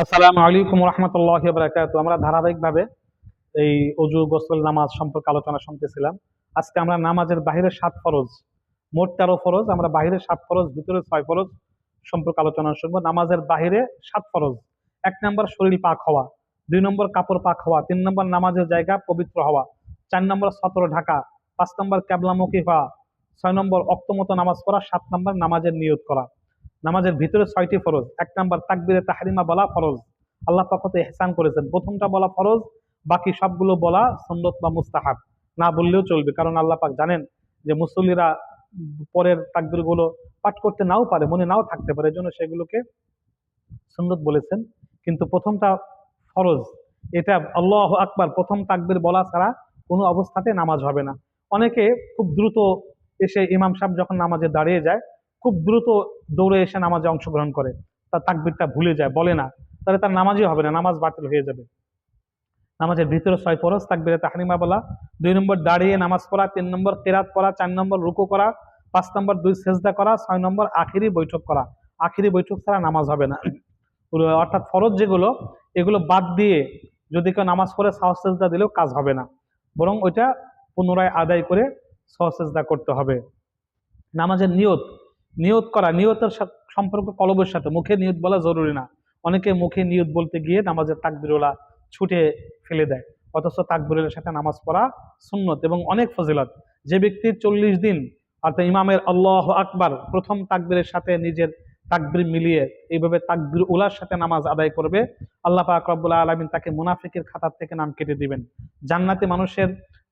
আসসালামু আলাইকুম রহমতুল্লাহি ওয়া বারাকাতুহু। আমরা ধারাবাহিকভাবে এই অজু, গোসল, নামাজ সম্পর্কে আলোচনা শুনতেছিলাম। আজকে আমরা নামাজের বাহিরে 7 ফরজ, মোট 13 ফরজ, আমরা বাহিরে 7 ফরজ, ভিতরে 6 ফরজ সম্পর্কে আলোচনা শুনবো। নামাজের বাহিরে 7 ফরজ: 1 নম্বর শরীর পাক হওয়া, 2 নম্বর কাপড় পাক হওয়া, 3 নম্বর নামাজের জায়গা পবিত্র হওয়া, 4 নম্বর সতর ঢাকা, 5 নম্বর ক্যাবলামুখী হওয়া, 6 নম্বর অক্তমতো নামাজ পড়া, 7 নম্বর নামাজের নিয়ত করা। নামাজের ভিতরে 6টি ফরজ। 1 নাম্বার তাকবীরে তাহরিমা বলা ফরজ, আল্লাহ পাক হতে ইহসান করেছেন। প্রথমটা বলা ফরজ, বাকি সবগুলো বলা সুন্নত বা মুস্তাহাব, না বললেও চলবে, কারণ আল্লাহ পাক জানেন যে মুসল্লিরা পরের তাকবীর গুলো পাঠ করতে নাও পারে, মনে নাও থাকতে পারে, এজন্য সেগুলোকে সুন্নত বলেছেন। কিন্তু প্রথমটা ফরজ, এটা আল্লাহু আকবার প্রথম তাকবীর বলা ছাড়া কোনো অবস্থাতে নামাজ হবে না। অনেকে খুব দ্রুত এসে ইমাম সাহেব যখন নামাজে দাঁড়িয়ে যায়, খুব দ্রুত দৌড়ে এসে নামাজে অংশগ্রহণ করে, তার তাকবীরটা ভুলে যায়, বলে না, তাহলে তার নামাজই হবে না, নামাজ বাতিল হয়ে যাবে। নামাজের ভিতরে 6 ফরজ: তাকবীরে তাহরিমা বলা, 2 নম্বর দাঁড়িয়ে নামাজ পড়া, 3 নম্বর কিরাত পড়া, 4 নম্বর রুকু করা, 5 নম্বর 2 সেজদা করা, 6 নম্বর আখিরি বৈঠক করা। আখিরি বৈঠক ছাড়া নামাজ হবে না। অর্থাৎ ফরজ যেগুলো, এগুলো বাদ দিয়ে যদি কেউ নামাজ পড়ে সাহস সেজদা দিলেও কাজ হবে না, বরং ওইটা পুনরায় আদায় করে সাহস সেজদা করতে হবে। নামাজের নিয়ত, নিয়ত করা, নিয়তের সম্পর্ক কলবের সাথে, মুখে নিয়ত বলা জরুরি না। অনেকে মুখে নিয়ত বলতে গিয়ে নামাজের তাকবীরওয়ালা ছুটে ফেলে দেয়, অথচ তাকবীরের সাথে নামাজ পড়া সুন্নত এবং অনেক ফজিলত। যে ব্যক্তি 40 দিন অর্থাৎ ইমামের আল্লাহ আকবার প্রথম তাকবীরের সাথে নিজের তাকবীর মিলিয়ে এইভাবে তাকবীর উলার সাথে নামাজ আদায় করবে, আল্লাহ পাক রব্বুল আলামিন তাকে মুনাফিকের খাতার থেকে নাম কেটে দিবেন, জান্নাতি মানুষের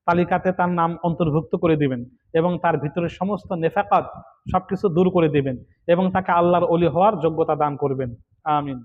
তালিকাতে তার নাম অন্তর্ভুক্ত করে দিবেন, এবং তার ভিতরে সমস্ত নেফাকাত সবকিছু দূর করে দিবেন, এবং তাকে আল্লাহর ওলি হওয়ার যোগ্যতা দান করবেন। আমিন।